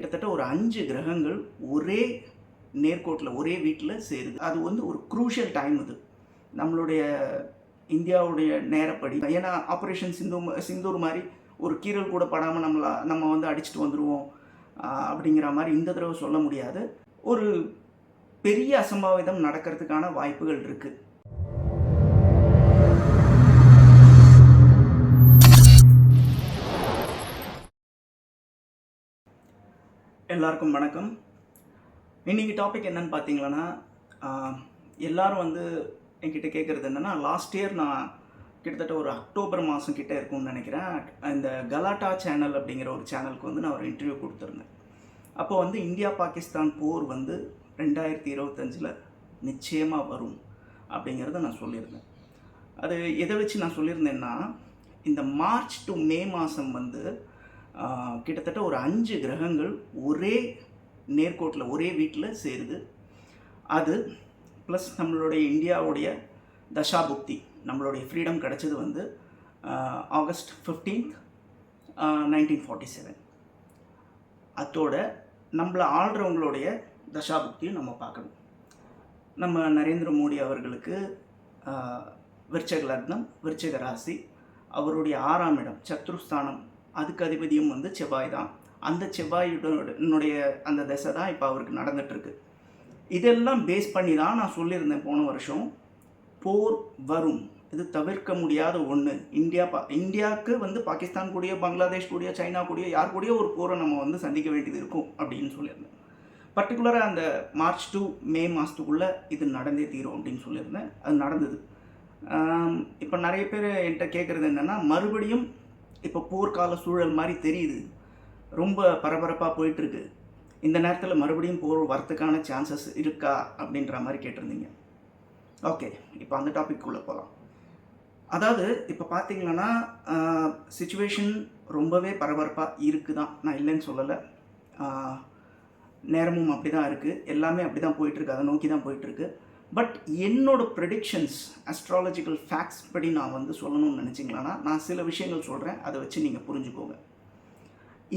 கிட்டத்தட்ட ஒரு 5 கிரகங்கள் ஒரே நேர்கோட்டில் ஒரே வீட்டில் சேருது. அது ஒரு குரூஷியல் டைம் இது நம்மளுடைய இந்தியாவுடைய நேரப்படி. ஏன்னா ஆப்ரேஷன் சிந்தூர் மாதிரி ஒரு கீறல் கூட படாமல் நம்ம அடிச்சுட்டு வந்துடுவோம் அப்படிங்கிற மாதிரி இந்த தடவை சொல்ல முடியாது. ஒரு பெரிய அசம்பாவிதம் நடக்கிறதுக்கான வாய்ப்புகள் இருக்குது. எல்லாருக்கும் வணக்கம். இன்றைக்கி டாபிக் என்னன்னு பார்த்தீங்கன்னா, எல்லோரும் என்கிட்ட கேட்குறது என்னென்னா, லாஸ்ட் இயர் நான் கிட்டத்தட்ட ஒரு அக்டோபர் மாதம் கிட்டே இருக்கும்னு நினைக்கிறேன், இந்த கலாட்டா சேனல் அப்படிங்கிற ஒரு சேனலுக்கு நான் ஒரு இன்டர்வியூ கொடுத்துருந்தேன். அப்போது இந்தியா பாகிஸ்தான் போர் 2025 நிச்சயமாக வரும் அப்படிங்கிறத நான் சொல்லியிருந்தேன். அது எதை வச்சு நான் சொல்லியிருந்தேன்னா, இந்த மார்ச் டு மே மாதம் கிட்டத்தட்ட ஒரு 5 கிரகங்கள் ஒரே நேர்கோட்டில் ஒரே வீட்டில் சேருது. அது ப்ளஸ் நம்மளுடைய இந்தியாவுடைய தசாபுக்தி, நம்மளுடைய ஃப்ரீடம் கிடச்சது ஆகஸ்ட் 15, 1947. அதோட நம்மளை ஆள்றவங்களுடைய தசாபுக்தியும் நம்ம பார்க்கணும். நம்ம நரேந்திர மோடி அவர்களுக்கு விருச்சக லக்னம், விருச்சக ராசி, அவருடைய 6ஆம் இடம் சத்ருஸ்தானம், அதுக்கு அதிபதியும் செவ்வாய் தான். அந்த செவ்வாயுடைய அந்த திசை தான் இப்போ அவருக்கு நடந்துகிட்ருக்கு. இதெல்லாம் பேஸ் பண்ணி தான் நான் சொல்லியிருந்தேன் போன வருஷம், போர் வரும், இது தவிர்க்க முடியாத ஒன்று. இந்தியாவுக்கு பாகிஸ்தான் கூடிய, பங்களாதேஷ் கூடிய, சைனா கூடிய, யார் கூடிய ஒரு போரை நம்ம சந்திக்க வேண்டியது இருக்கும் அப்படின்னு சொல்லியிருந்தேன். பர்டிகுலராக அந்த மார்ச் டு மே மாதத்துக்குள்ளே இது நடந்தே தீரும் அப்படின்னு சொல்லியிருந்தேன். அது நடந்தது. இப்போ நிறைய பேர் என்கிட்ட கேட்குறது என்னென்னா, மறுபடியும் இப்போ போர்க்கால சூழல் மாதிரி தெரியுது, ரொம்ப பரபரப்பாக போயிட்டுருக்கு, இந்த நேரத்தில் மறுபடியும் போர் வரத்துக்கான சான்சஸ் இருக்கா அப்படின்ற மாதிரி கேட்டிருந்தீங்க. ஓகே, இப்போ அந்த டாபிக்குள்ளே போகலாம். அதாவது இப்போ பார்த்தீங்கன்னா சிச்சுவேஷன் ரொம்பவே பரபரப்பாக இருக்குது தான், நான் இல்லைன்னு சொல்லலை. நேரமும் அப்படி தான் இருக்குது, எல்லாமே அப்படி தான் போயிட்டுருக்கு, அதை நோக்கி தான் போயிட்டுருக்கு. பட் என்னோட ப்ரெடிக்ஷன்ஸ், அஸ்ட்ராலஜிக்கல் ஃபேக்ட்ஸ் படி நான் சொல்லணும்னு நினச்சிங்களா, நான் சில விஷயங்கள் சொல்கிறேன், அதை வச்சு நீங்கள் புரிஞ்சுக்கோங்க.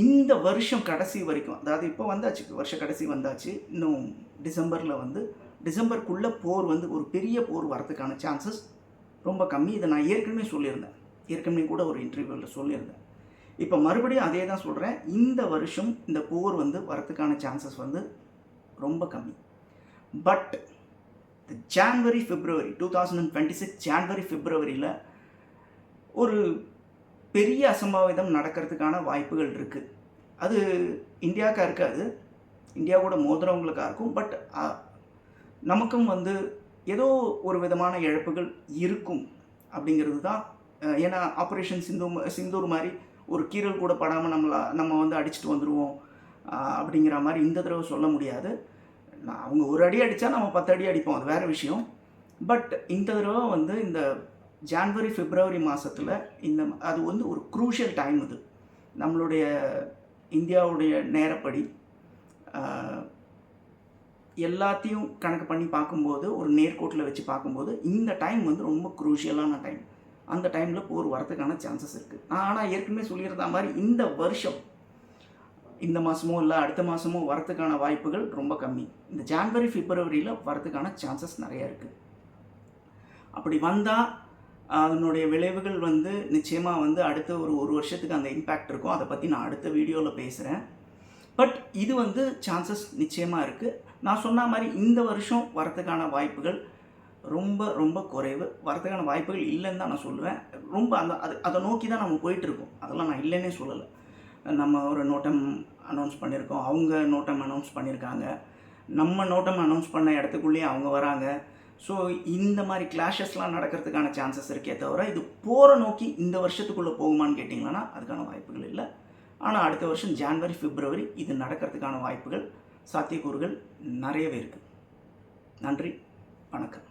இந்த வருஷம் கடைசி வரைக்கும், அதாவது இப்போ வந்தாச்சு, வருஷ கடைசி வந்தாச்சு, இன்னும் டிசம்பரில் டிசம்பருக்குள்ளே போர் ஒரு பெரிய போர் வரதுக்கான சான்சஸ் ரொம்ப கம்மி. இதை நான் ஏற்கனவே சொல்லியிருந்தேன், ஏற்கனவே கூட ஒரு இன்டர்வியூவில் சொல்லியிருந்தேன். இப்போ மறுபடியும் அதே தான் சொல்கிறேன். இந்த வருஷம் இந்த போர் வரதுக்கான சான்சஸ் ரொம்ப கம்மி. பட் ஜான்வரி பிப்ரவரி 2026 ஜான்வரி பிப்ரவரியில் ஒரு பெரிய அசம்பாவிதம் நடக்கிறதுக்கான வாய்ப்புகள் இருக்குது. அது இந்தியாவுக்காக இருக்காது, இந்தியாவோட மோதிரவங்களுக்காக இருக்கும். பட் நமக்கும் ஏதோ ஒரு விதமான இழப்புகள் இருக்கும் அப்படிங்கிறது தான். ஏன்னா ஆப்ரேஷன் சிந்தூர் மாதிரி ஒரு கீறல் கூட படாமல் நம்ம அடிச்சுட்டு வந்துடுவோம் அப்படிங்கிற மாதிரி இந்த தடவை சொல்ல முடியாது. அவங்க ஒரு அடி அடித்தா நம்ம 10 அடி அடிப்போம், அது வேறு விஷயம். பட் இந்த தடவை இந்த ஜான்வரி பிப்ரவரி மாதத்தில் அது ஒரு குரூஷியல் டைம் இது நம்மளுடைய இந்தியாவுடைய நேரப்படி. எல்லாத்தையும் கணக்கு பண்ணி பார்க்கும்போது, ஒரு நேர்கோட்டில் வச்சு பார்க்கும்போது இந்த டைம் ரொம்ப குரூஷியலான டைம். அந்த டைமில் போர் வரதுக்கான சான்சஸ் இருக்குது. ஆனால் ஏற்கனவே சொல்லியிருந்த மாதிரி இந்த வருஷம், இந்த மாதமோ இல்லை அடுத்த மாதமோ வரத்துக்கான வாய்ப்புகள் ரொம்ப கம்மி. இந்த ஜான்வரி பிப்ரவரியில் வரத்துக்கான சான்சஸ் நிறையா இருக்குது. அப்படி வந்தால் அதனுடைய விளைவுகள் நிச்சயமாக அடுத்த ஒரு வருஷத்துக்கு அந்த இம்பேக்ட் இருக்கும். அதை பற்றி நான் அடுத்த வீடியோவில் பேசுகிறேன். பட் இது சான்சஸ் நிச்சயமாக இருக்குது. நான் சொன்ன மாதிரி இந்த வருஷம் வரத்துக்கான வாய்ப்புகள் ரொம்ப ரொம்ப குறைவு. வரத்துக்கான வாய்ப்புகள் இல்லைன்னு தான் நான் சொல்லுவேன். ரொம்ப அதை நோக்கி தான் நம்ம போயிட்டுருக்கோம், அதெல்லாம் நான் இல்லைன்னே சொல்லலை. நம்ம ஒரு நோட்டம் அனௌன்ஸ் பண்ணியிருக்கோம், அவங்க நோட்டம் அனௌன்ஸ் பண்ணியிருக்காங்க, நம்ம நோட்டம் அனௌன்ஸ் பண்ண இடத்துக்குள்ளேயே அவங்க வராங்க. ஸோ இந்த மாதிரி கிளாஷஸ்லாம் நடக்கிறதுக்கான சான்சஸ் இருக்கே தவிர, இது போகிற நோக்கி இந்த வருஷத்துக்குள்ளே போகுமான்னு கேட்டிங்கன்னா அதுக்கான வாய்ப்புகள் இல்லை. ஆனால் அடுத்த வருஷம் ஜான்வரி பிப்ரவரி இது நடக்கிறதுக்கான வாய்ப்புகள், சாத்தியக்கூறுகள் நிறையவே இருக்குது. நன்றி, வணக்கம்.